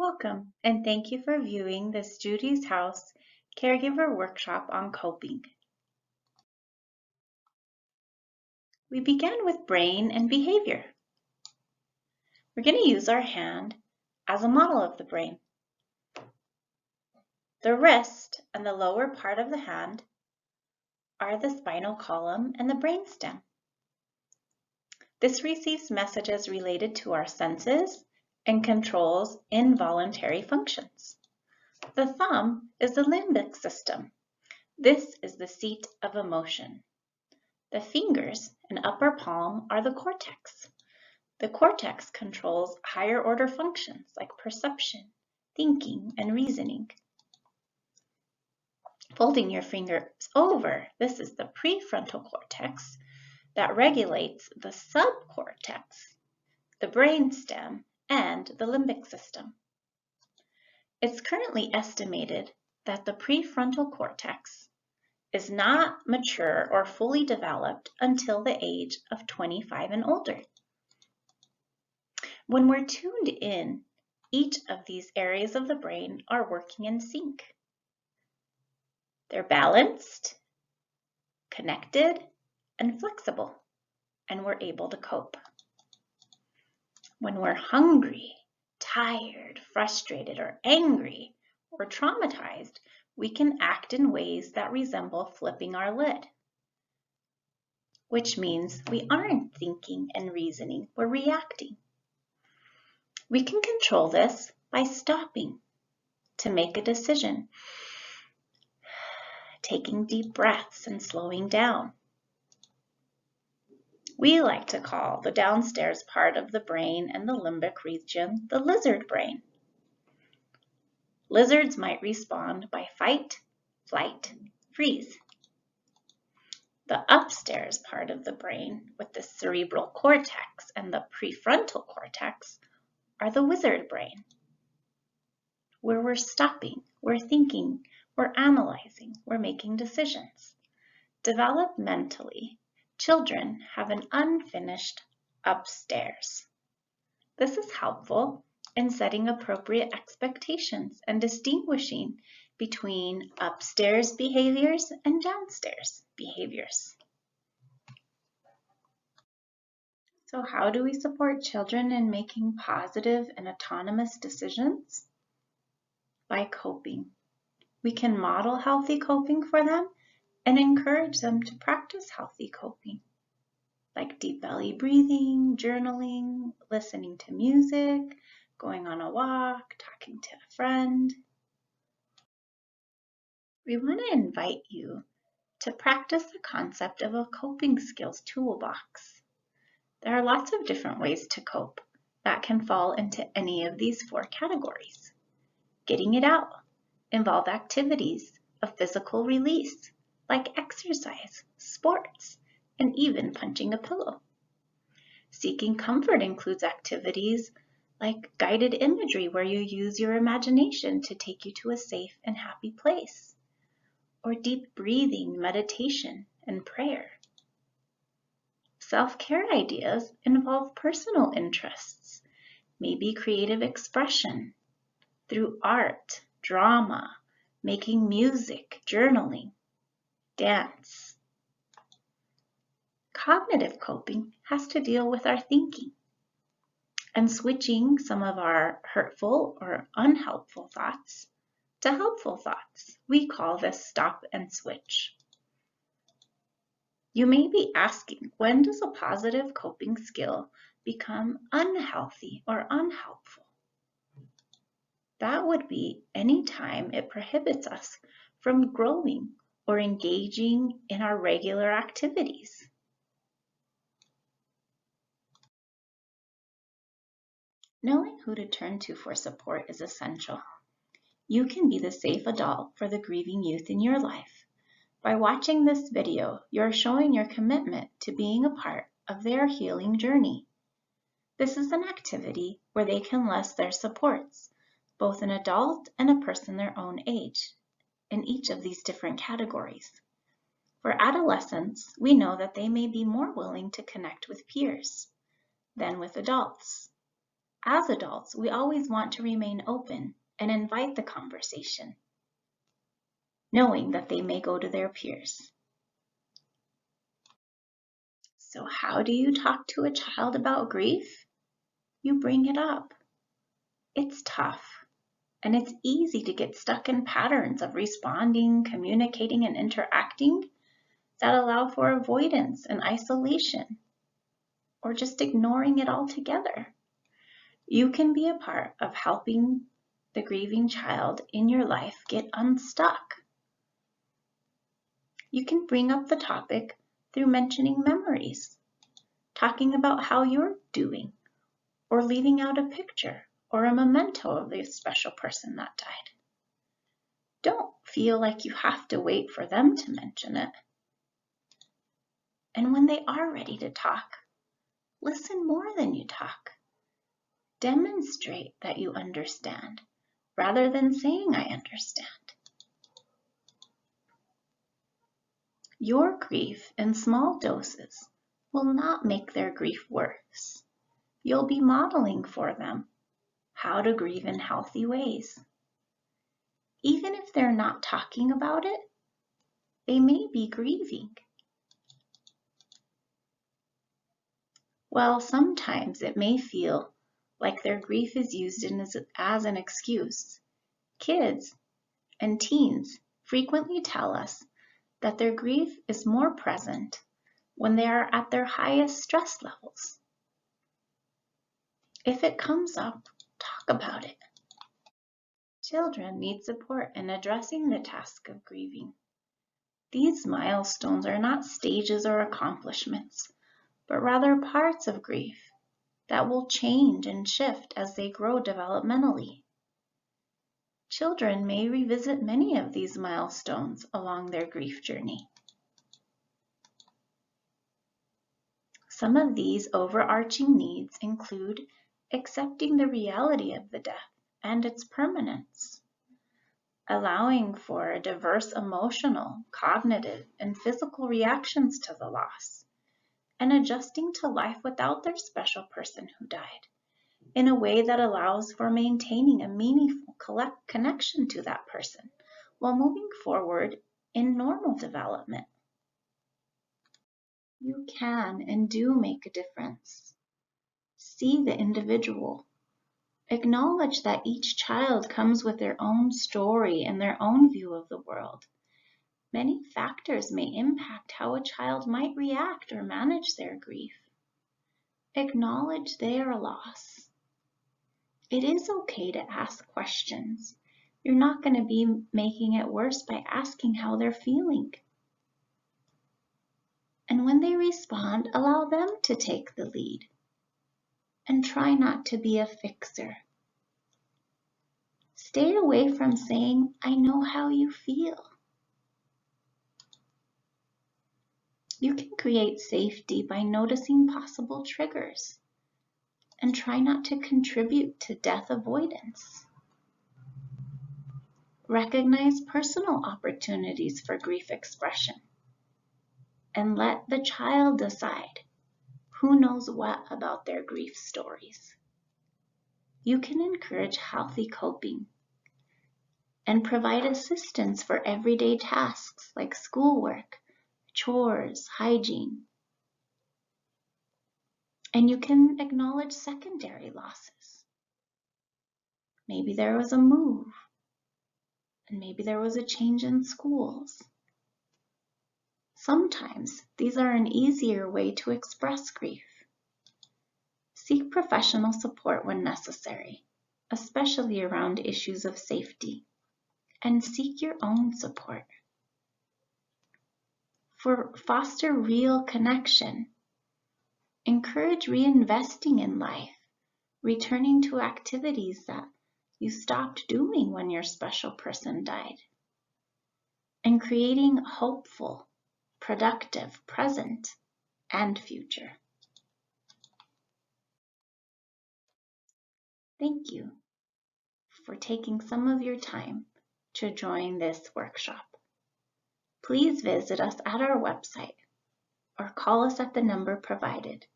Welcome, and thank you for viewing this Judy's House Caregiver Workshop on Coping. We began with brain and behavior. We're going to use our hand as a model of the brain. The wrist and the lower part of the hand are the spinal column and the brainstem. This receives messages related to our senses and controls involuntary functions. The thumb is the limbic system. This is the seat of emotion. The fingers and upper palm are the cortex. The cortex controls higher order functions like perception, thinking, and reasoning. Folding your fingers over, this is the prefrontal cortex that regulates the subcortex, the brainstem, and the limbic system. It's currently estimated that the prefrontal cortex is not mature or fully developed until the age of 25 and older. When we're tuned in, each of these areas of the brain are working in sync. They're balanced, connected, and flexible, and we're able to cope. When we're hungry, tired, frustrated, or angry, or traumatized, we can act in ways that resemble flipping our lid, which means we aren't thinking and reasoning, we're reacting. We can control this by stopping to make a decision, taking deep breaths and slowing down. We like to call the downstairs part of the brain and the limbic region the lizard brain. Lizards might respond by fight, flight, freeze. The upstairs part of the brain with the cerebral cortex and the prefrontal cortex are the wizard brain, where we're stopping, we're thinking, we're analyzing, we're making decisions. Developmentally, children have an unfinished upstairs. This is helpful in setting appropriate expectations and distinguishing between upstairs behaviors and downstairs behaviors. So how do we support children in making positive and autonomous decisions? By coping. We can model healthy coping for them and encourage them to practice healthy coping, like deep belly breathing, journaling, listening to music, going on a walk, talking to a friend. We want to invite you to practice the concept of a coping skills toolbox. There are lots of different ways to cope that can fall into any of these 4 categories. Getting it out involve activities of physical release, like exercise, sports, and even punching a pillow. Seeking comfort includes activities like guided imagery where you use your imagination to take you to a safe and happy place, or deep breathing, meditation, and prayer. Self-care ideas involve personal interests, maybe creative expression through art, drama, making music, journaling, dance. Cognitive coping has to deal with our thinking and switching some of our hurtful or unhelpful thoughts to helpful thoughts. We call this stop and switch. You may be asking, when does a positive coping skill become unhealthy or unhelpful? That would be any time it prohibits us from growing or engaging in our regular activities. Knowing who to turn to for support is essential. You can be the safe adult for the grieving youth in your life. By watching this video, you're showing your commitment to being a part of their healing journey. This is an activity where they can list their supports, both an adult and a person their own age, in each of these different categories. For adolescents, we know that they may be more willing to connect with peers than with adults. As adults, we always want to remain open and invite the conversation, knowing that they may go to their peers. So how do you talk to a child about grief? You bring it up. It's tough, and it's easy to get stuck in patterns of responding, communicating, and interacting that allow for avoidance and isolation, or just ignoring it altogether. You can be a part of helping the grieving child in your life get unstuck. You can bring up the topic through mentioning memories, talking about how you're doing, or leaving out a picture or a memento of the special person that died. Don't feel like you have to wait for them to mention it. And when they are ready to talk, listen more than you talk. Demonstrate that you understand rather than saying I understand. Your grief in small doses will not make their grief worse. You'll be modeling for them how to grieve in healthy ways. Even if they're not talking about it, they may be grieving. While sometimes it may feel like their grief is used as an excuse, kids and teens frequently tell us that their grief is more present when they are at their highest stress levels. If it comes up, talk about it. Children need support in addressing the task of grieving. These milestones are not stages or accomplishments, but rather parts of grief that will change and shift as they grow developmentally. Children may revisit many of these milestones along their grief journey. Some of these overarching needs include accepting the reality of the death and its permanence, allowing for diverse emotional, cognitive, and physical reactions to the loss, and adjusting to life without their special person who died in a way that allows for maintaining a meaningful connection to that person while moving forward in normal development. You can and do make a difference. See the individual. Acknowledge that each child comes with their own story and their own view of the world. Many factors may impact how a child might react or manage their grief. Acknowledge their loss. It is okay to ask questions. You're not going to be making it worse by asking how they're feeling. And when they respond, allow them to take the lead. And try not to be a fixer. Stay away from saying, I know how you feel. You can create safety by noticing possible triggers and try not to contribute to death avoidance. Recognize personal opportunities for grief expression and let the child decide who knows what about their grief stories. You can encourage healthy coping and provide assistance for everyday tasks like schoolwork, chores, hygiene. And you can acknowledge secondary losses. Maybe there was a move, and maybe there was a change in schools. Sometimes these are an easier way to express grief. Seek professional support when necessary, especially around issues of safety, and seek your own support. Foster real connection. Encourage reinvesting in life, returning to activities that you stopped doing when your special person died, and creating a hopeful, productive present and future. Thank you for taking some of your time to join this workshop. Please visit us at our website or call us at the number provided